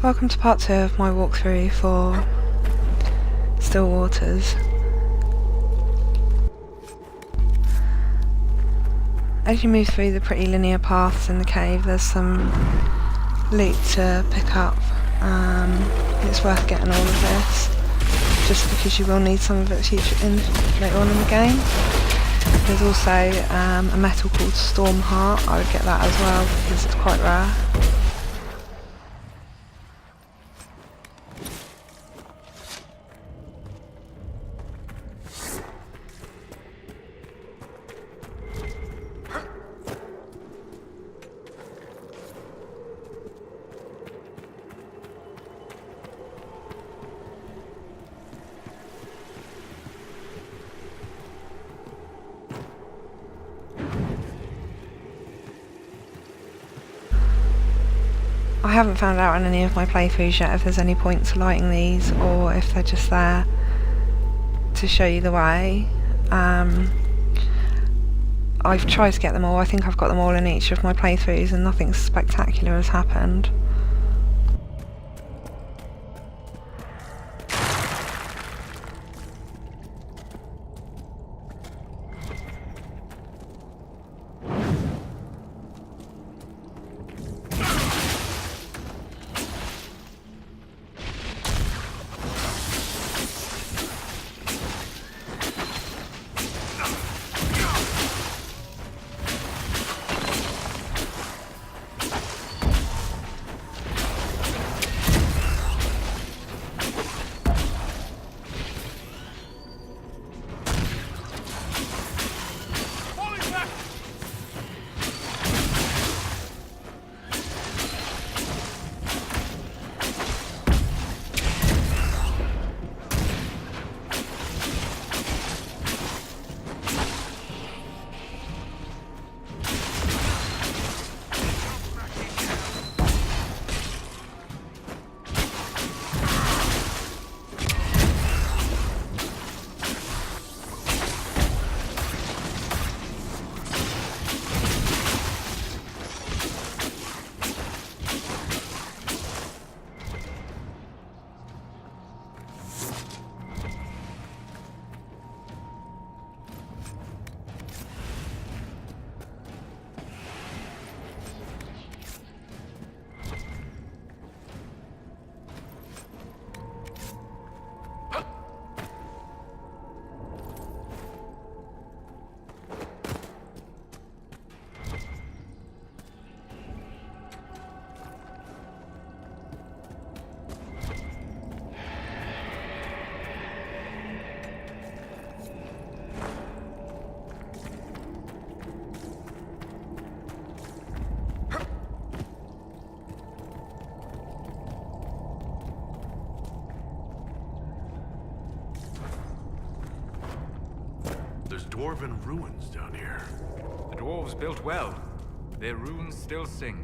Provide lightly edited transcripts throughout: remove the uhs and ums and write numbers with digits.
Welcome to part 2 of my walkthrough for Still Waters. As you move through the pretty linear paths in the cave, there's some loot to pick up. It's worth getting all of this, just because you will need some of it later on in the game. There's also a metal called Storm Heart. I would get that as well because it's quite rare. I haven't found out in any of my playthroughs yet if there's any point to lighting these or if they're just there to show you the way. I've tried to get them all. I think I've got them all in each of my playthroughs and nothing spectacular has happened. There's dwarven ruins down here. The dwarves built well. Their runes still sing.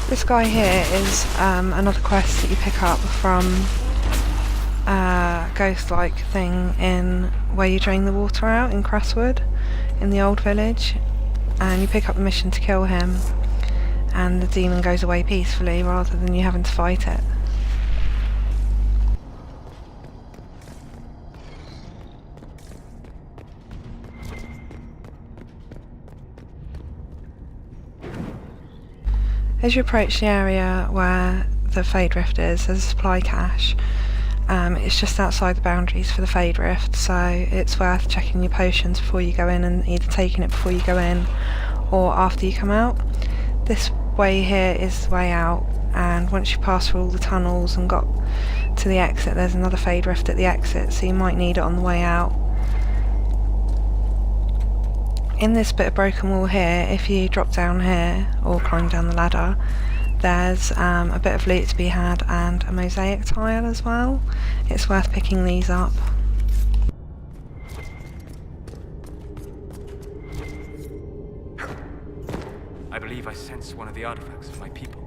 This guy here is another quest that you pick up from a ghost-like thing in where you drain the water out in Crestwood, in the old village, and you pick up the mission to kill him, and the demon goes away peacefully rather than you having to fight it. As you approach the area where the Fade Rift is, there's a supply cache. It's just outside the boundaries for the Fade Rift, so it's worth checking your potions before you go in and either taking it before you go in or after you come out. This way here is the way out, and once you pass through all the tunnels and got to the exit, there's another Fade Rift at the exit, so you might need it on the way out. In this bit of broken wall here, if you drop down here or climb down the ladder, there's a bit of loot to be had and a mosaic tile as well. It's worth picking these up. I believe I sense one of the artifacts of my people.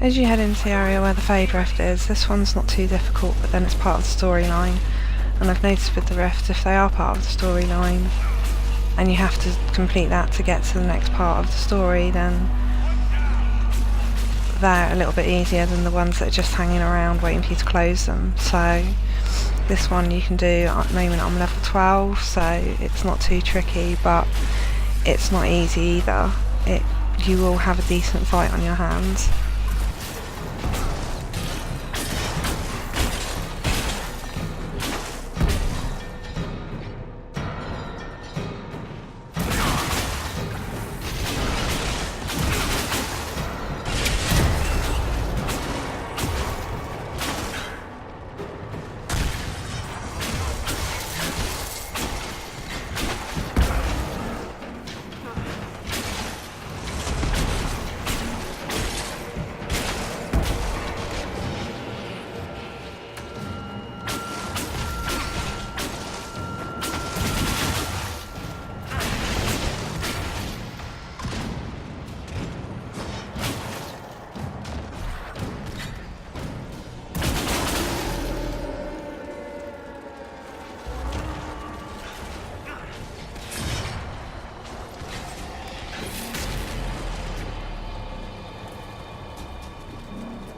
As you head into the area where the Fade Rift is, this one's not too difficult, but then it's part of the storyline. And I've noticed with the rifts, if they are part of the storyline, and you have to complete that to get to the next part of the story, then they're a little bit easier than the ones that are just hanging around waiting for you to close them. So this one you can do at the moment. I'm level 12, so it's not too tricky, but it's not easy either. You will have a decent fight on your hands.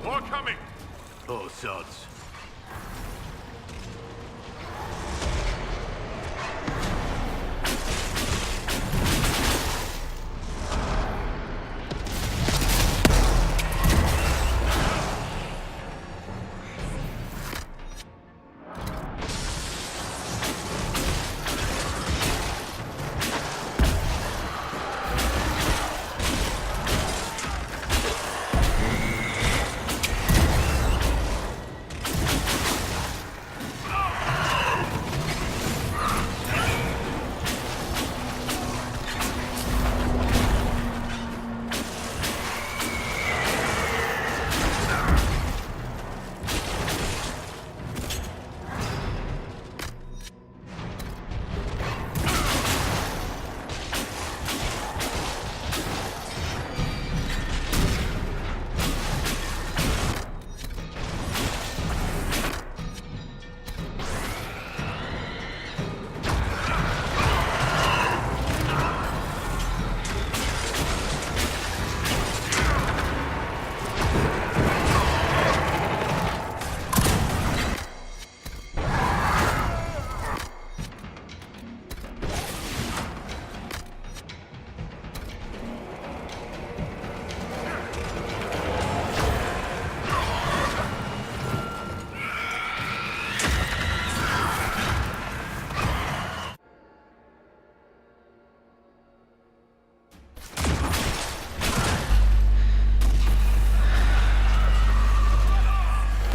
More coming! Oh, sods.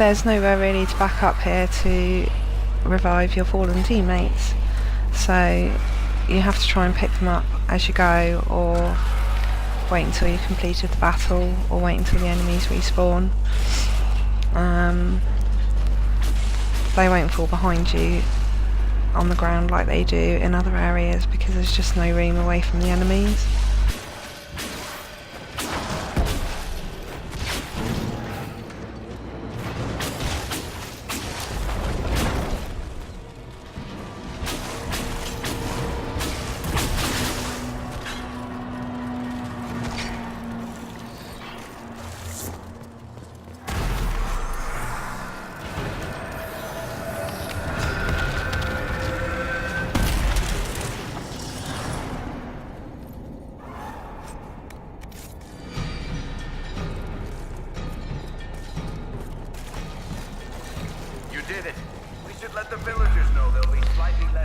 there's nowhere really to back up here to revive your fallen teammates, so you have to try and pick them up as you go, or wait until you've completed the battle, or wait until the enemies respawn. They won't fall behind you on the ground like they do in other areas because there's just no room away from the enemies.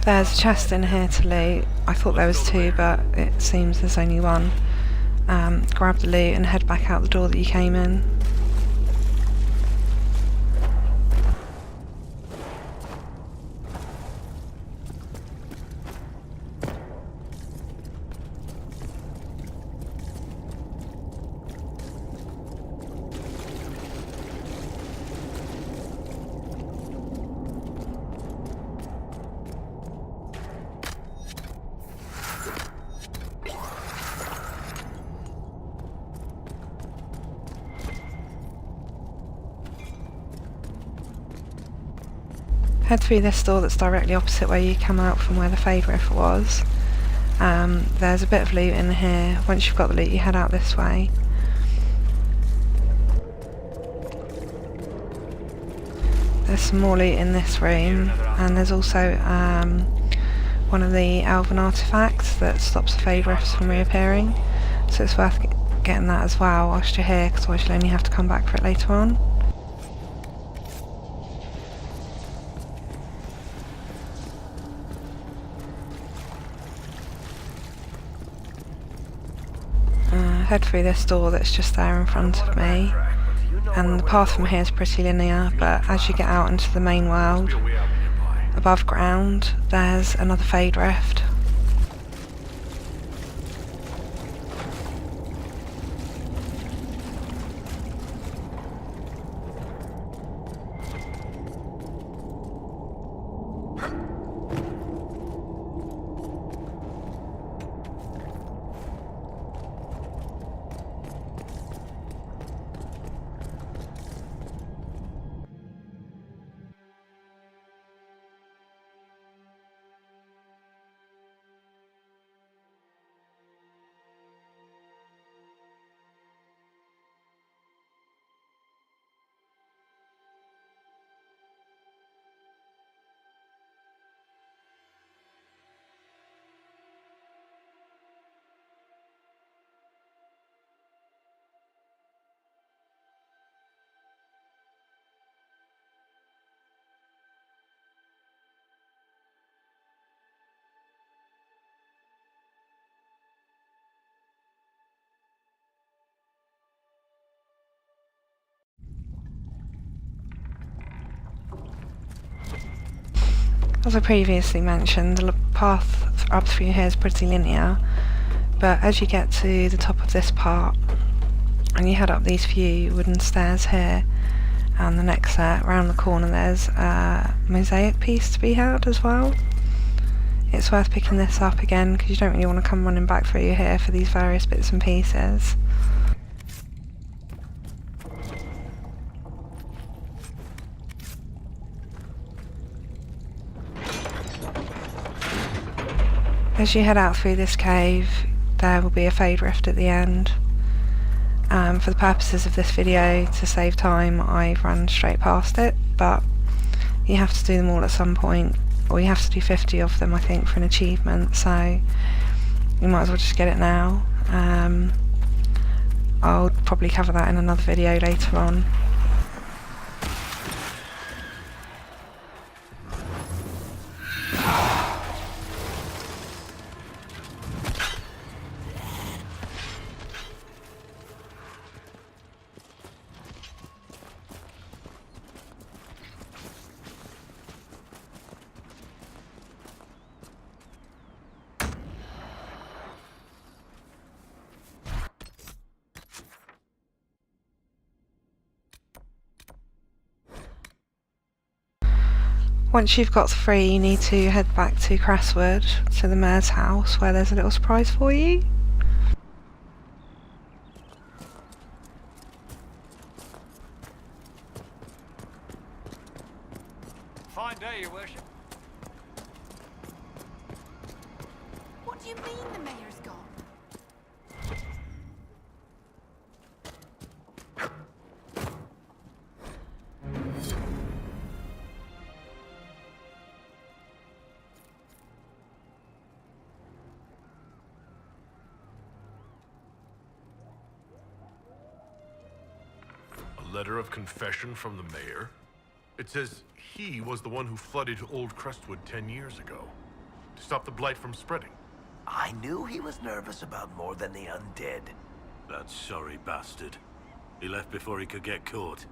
There's a chest in here to loot. I thought there was two, but it seems there's only one. Grab the loot and head back out the door that you came in. Head through this door that's directly opposite where you come out from where the Fade Rift was. There's a bit of loot in here. Once you've got the loot, you head out this way. There's some more loot in this room, and there's also one of the elven artifacts that stops the Fade Rifts from reappearing, so it's worth getting that as well whilst you're here, because otherwise you'll only have to come back for it later on. Head through this door that's just there in front of me, and the path from here is pretty linear, but as you get out into the main world, above ground, there's another Fade Rift. As I previously mentioned, the path up through here is pretty linear, but as you get to the top of this part and you head up these few wooden stairs here, and the next set around the corner there's a mosaic piece to be had as well. It's worth picking this up again because you don't really want to come running back through here for these various bits and pieces. As you head out through this cave, there will be a Fade Rift at the end. For the purposes of this video, to save time, I've run straight past it, but you have to do them all at some point, or you have to do 50 of them I think for an achievement, so you might as well just get it now. I'll probably cover that in another video later on. Once you've got 3, you need to head back to Crestwood, to the mayor's house, where there's a little surprise for you. Fine day, Your Worship. What do you mean the mayor's gone? A letter of confession from the mayor? It says he was the one who flooded Old Crestwood 10 years ago, to stop the blight from spreading. I knew he was nervous about more than the undead. That sorry bastard. He left before he could get caught.